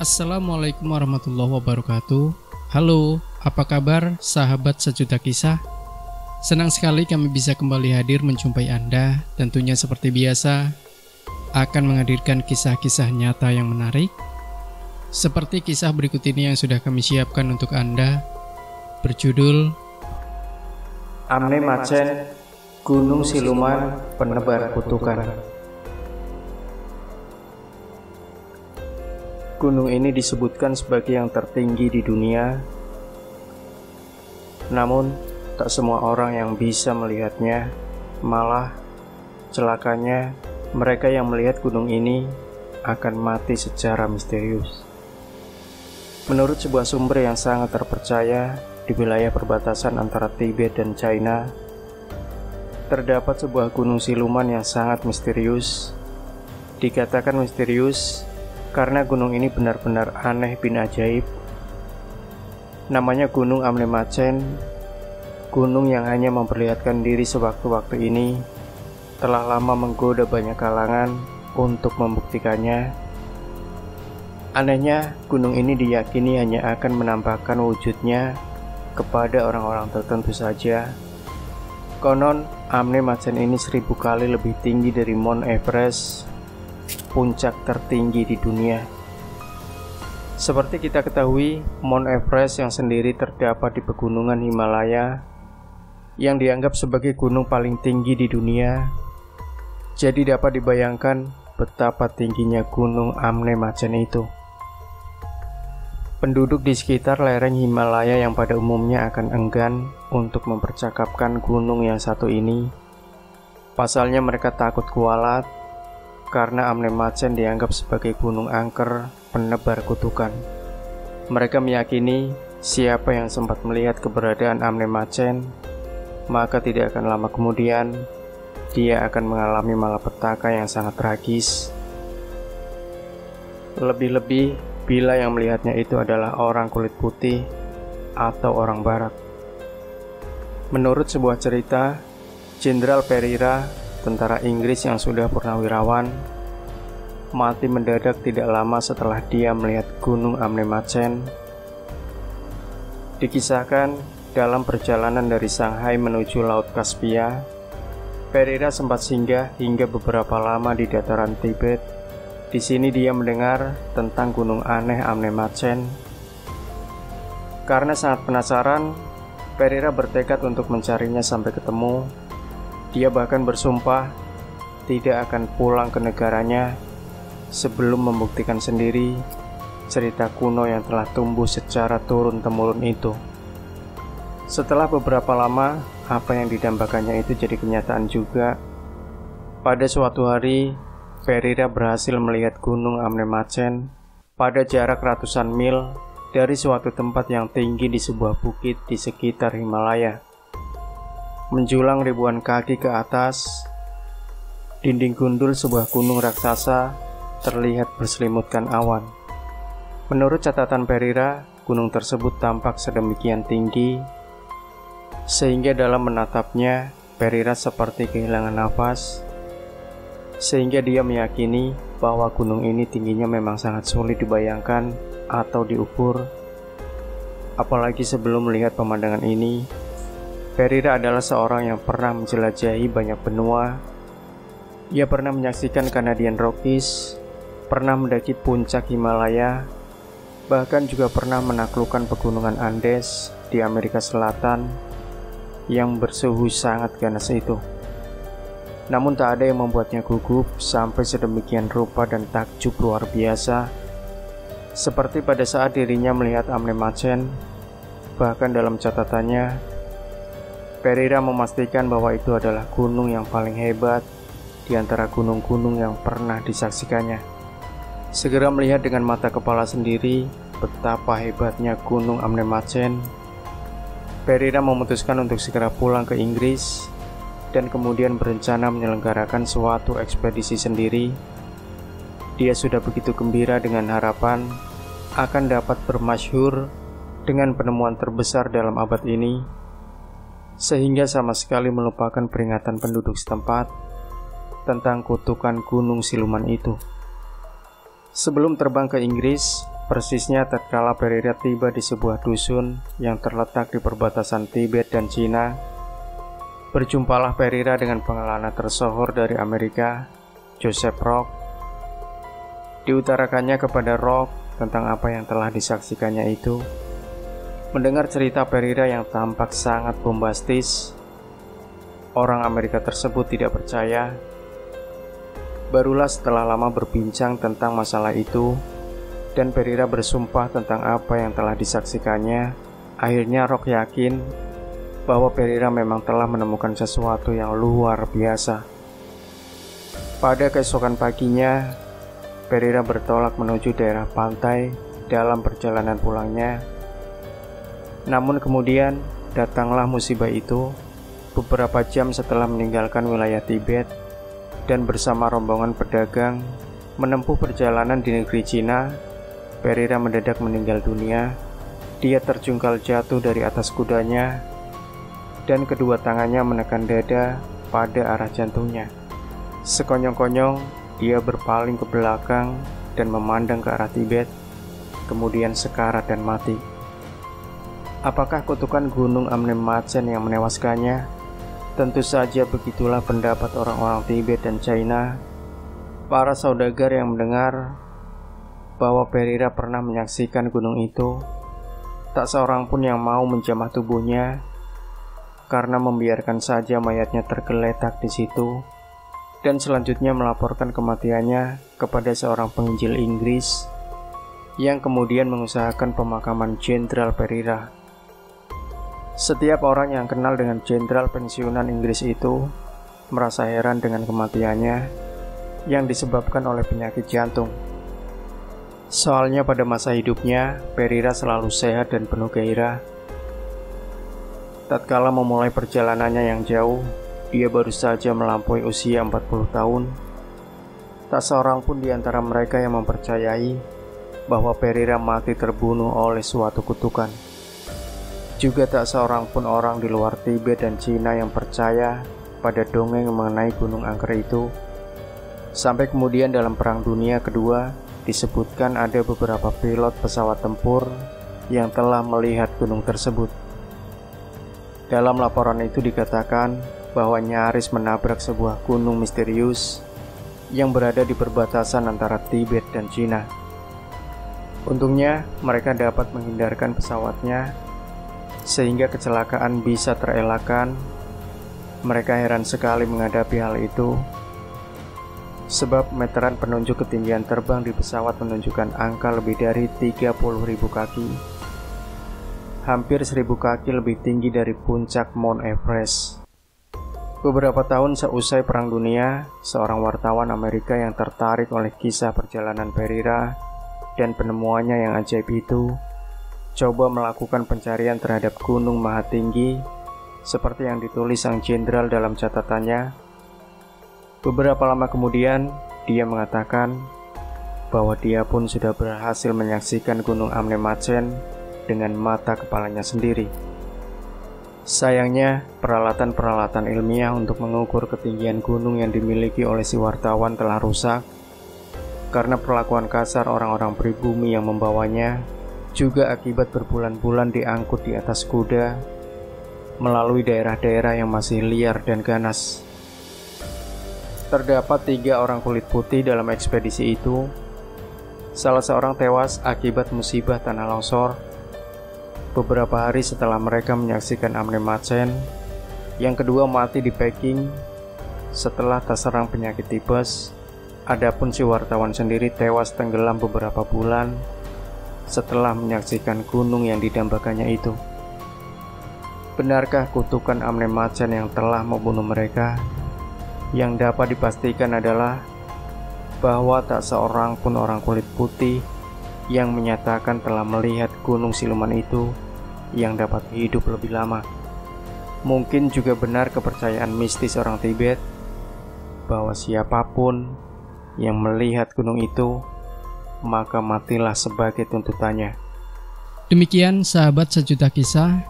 Assalamualaikum warahmatullahi wabarakatuh. Halo, apa kabar sahabat sejuta kisah? Senang sekali kami bisa kembali hadir menjumpai Anda. Tentunya seperti biasa akan menghadirkan kisah-kisah nyata yang menarik, seperti kisah berikut ini yang sudah kami siapkan untuk Anda, berjudul Amne Machen, Gunung Siluman Penebar Kutukan. Gunung ini disebutkan sebagai yang tertinggi di dunia. Namun, tak semua orang yang bisa melihatnya. Malah, celakanya, mereka yang melihat gunung ini akan mati secara misterius. Menurut sebuah sumber yang sangat terpercaya, di wilayah perbatasan antara Tibet dan China, terdapat sebuah gunung siluman yang sangat misterius. Dikatakan misterius karena gunung ini benar-benar aneh bin ajaib. Namanya Gunung Amne Machen. Gunung yang hanya memperlihatkan diri sewaktu-waktu ini telah lama menggoda banyak kalangan untuk membuktikannya. Anehnya, gunung ini diyakini hanya akan menampakkan wujudnya kepada orang-orang tertentu saja. Konon, Amne Machen ini 1000 kali lebih tinggi dari Mount Everest, puncak tertinggi di dunia. Seperti kita ketahui, Mount Everest yang sendiri terdapat di pegunungan Himalaya yang dianggap sebagai gunung paling tinggi di dunia. Jadi dapat dibayangkan betapa tingginya gunung Amne Machen itu. Penduduk di sekitar lereng Himalaya yang pada umumnya akan enggan untuk mempercakapkan gunung yang satu ini. Pasalnya mereka takut kualat karena Amne Machen dianggap sebagai gunung angker penebar kutukan. Mereka meyakini siapa yang sempat melihat keberadaan Amne Machen, maka tidak akan lama kemudian dia akan mengalami malapetaka yang sangat tragis. Lebih-lebih bila yang melihatnya itu adalah orang kulit putih atau orang barat. Menurut sebuah cerita, Jenderal Pereira, tentara Inggris yang sudah purnawirawan, mati mendadak tidak lama setelah dia melihat gunung Amne Machen. Dikisahkan dalam perjalanan dari Shanghai menuju Laut Kaspia, Pereira sempat singgah hingga beberapa lama di dataran Tibet. Di sini dia mendengar tentang gunung aneh Amne Machen. Karena sangat penasaran, Pereira bertekad untuk mencarinya sampai ketemu. Dia bahkan bersumpah tidak akan pulang ke negaranya sebelum membuktikan sendiri cerita kuno yang telah tumbuh secara turun-temurun itu. Setelah beberapa lama, apa yang didambakannya itu jadi kenyataan juga. Pada suatu hari, Pereira berhasil melihat gunung Amne Machen pada jarak ratusan mil dari suatu tempat yang tinggi di sebuah bukit di sekitar Himalaya. Menjulang ribuan kaki ke atas, dinding gundul sebuah gunung raksasa terlihat berselimutkan awan. Menurut catatan Pereira, gunung tersebut tampak sedemikian tinggi sehingga dalam menatapnya, Pereira seperti kehilangan nafas, sehingga dia meyakini bahwa gunung ini tingginya memang sangat sulit dibayangkan atau diukur. Apalagi sebelum melihat pemandangan ini, Pereira adalah seorang yang pernah menjelajahi banyak benua. Ia pernah menyaksikan Canadian Rockies, pernah mendaki puncak Himalaya, bahkan juga pernah menaklukkan pegunungan Andes di Amerika Selatan yang bersuhu sangat ganas itu. Namun tak ada yang membuatnya gugup sampai sedemikian rupa dan takjub luar biasa, seperti pada saat dirinya melihat Amne Machen. Bahkan dalam catatannya, Pereira memastikan bahwa itu adalah gunung yang paling hebat di antara gunung-gunung yang pernah disaksikannya. Segera melihat dengan mata kepala sendiri betapa hebatnya gunung Amne Machen, Pereira memutuskan untuk segera pulang ke Inggris dan kemudian berencana menyelenggarakan suatu ekspedisi sendiri. Dia sudah begitu gembira dengan harapan akan dapat bermasyhur dengan penemuan terbesar dalam abad ini, sehingga sama sekali melupakan peringatan penduduk setempat tentang kutukan gunung siluman itu. Sebelum terbang ke Inggris, Persisnya tatkala Pereira tiba di sebuah dusun yang terletak di perbatasan Tibet dan Cina, berjumpalah Pereira dengan pengelana tersohor dari Amerika, Joseph Rock. Diutarakannya kepada Rock tentang apa yang telah disaksikannya itu. Mendengar cerita Pereira yang tampak sangat bombastis, orang Amerika tersebut tidak percaya. Barulah setelah lama berbincang tentang masalah itu, dan Pereira bersumpah tentang apa yang telah disaksikannya, akhirnya Rock yakin bahwa Pereira memang telah menemukan sesuatu yang luar biasa. Pada keesokan paginya, Pereira bertolak menuju daerah pantai dalam perjalanan pulangnya. Namun kemudian datanglah musibah itu beberapa jam setelah meninggalkan wilayah Tibet dan bersama rombongan pedagang menempuh perjalanan di negeri Cina. Pereira mendadak meninggal dunia. Dia terjungkal jatuh dari atas kudanya dan kedua tangannya menekan dada pada arah jantungnya. Sekonyong-konyong dia berpaling ke belakang dan memandang ke arah Tibet, kemudian sekarat dan mati. Apakah kutukan gunung Amnemachen yang menewaskannya? Tentu saja begitulah pendapat orang-orang Tibet dan China. Para saudagar yang mendengar bahwa Pereira pernah menyaksikan gunung itu, tak seorang pun yang mau menjamah tubuhnya karena membiarkan saja mayatnya tergeletak di situ, dan selanjutnya melaporkan kematiannya kepada seorang penginjil Inggris yang kemudian mengusahakan pemakaman Jenderal Pereira. Setiap orang yang kenal dengan jenderal pensiunan Inggris itu merasa heran dengan kematiannya yang disebabkan oleh penyakit jantung. Soalnya pada masa hidupnya, Pereira selalu sehat dan penuh gairah. Tatkala memulai perjalanannya yang jauh, dia baru saja melampaui usia 40 tahun. Tak seorang pun di antara mereka yang mempercayai bahwa Pereira mati terbunuh oleh suatu kutukan. Juga tak seorang pun orang di luar Tibet dan Cina yang percaya pada dongeng mengenai Gunung Angker itu. Sampai kemudian dalam Perang Dunia Kedua, disebutkan ada beberapa pilot pesawat tempur yang telah melihat gunung tersebut. Dalam laporan itu dikatakan bahwa nyaris menabrak sebuah gunung misterius yang berada di perbatasan antara Tibet dan Cina. Untungnya mereka dapat menghindarkan pesawatnya sehingga kecelakaan bisa terelakkan. Mereka heran sekali menghadapi hal itu, sebab meteran penunjuk ketinggian terbang di pesawat menunjukkan angka lebih dari 30.000 kaki. Hampir 1.000 kaki lebih tinggi dari puncak Mount Everest. Beberapa tahun seusai Perang Dunia, seorang wartawan Amerika yang tertarik oleh kisah perjalanan Pereira dan penemuannya yang ajaib itu, coba melakukan pencarian terhadap Gunung Mahatinggi seperti yang ditulis sang jenderal dalam catatannya. Beberapa lama kemudian, dia mengatakan bahwa dia pun sudah berhasil menyaksikan Gunung Amnemachen dengan mata kepalanya sendiri. Sayangnya, peralatan-peralatan ilmiah untuk mengukur ketinggian gunung yang dimiliki oleh si wartawan telah rusak karena perlakuan kasar orang-orang pribumi yang membawanya, juga akibat berbulan-bulan diangkut di atas kuda melalui daerah-daerah yang masih liar dan ganas. Terdapat 3 orang kulit putih dalam ekspedisi itu. Salah seorang tewas akibat musibah tanah longsor beberapa hari setelah mereka menyaksikan Amnemachen. Yang kedua mati di Peking setelah terserang penyakit tipes. Adapun si wartawan sendiri tewas tenggelam beberapa bulan setelah menyaksikan gunung yang didambakannya itu. Benarkah kutukan Amnemachen yang telah membunuh mereka? Yang dapat dipastikan adalah bahwa tak seorang pun orang kulit putih yang menyatakan telah melihat gunung siluman itu yang dapat hidup lebih lama. Mungkin juga benar kepercayaan mistis orang Tibet bahwa siapapun yang melihat gunung itu, maka matilah sebagai tuntutannya. Demikian sahabat sejuta kisah.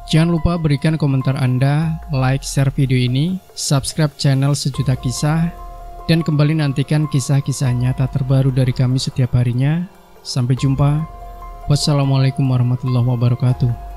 Jangan lupa berikan komentar Anda, like, share video ini, subscribe channel Sejuta Kisah, dan kembali nantikan kisah-kisah nyata terbaru dari kami setiap harinya. Sampai jumpa. Wassalamualaikum warahmatullahi wabarakatuh.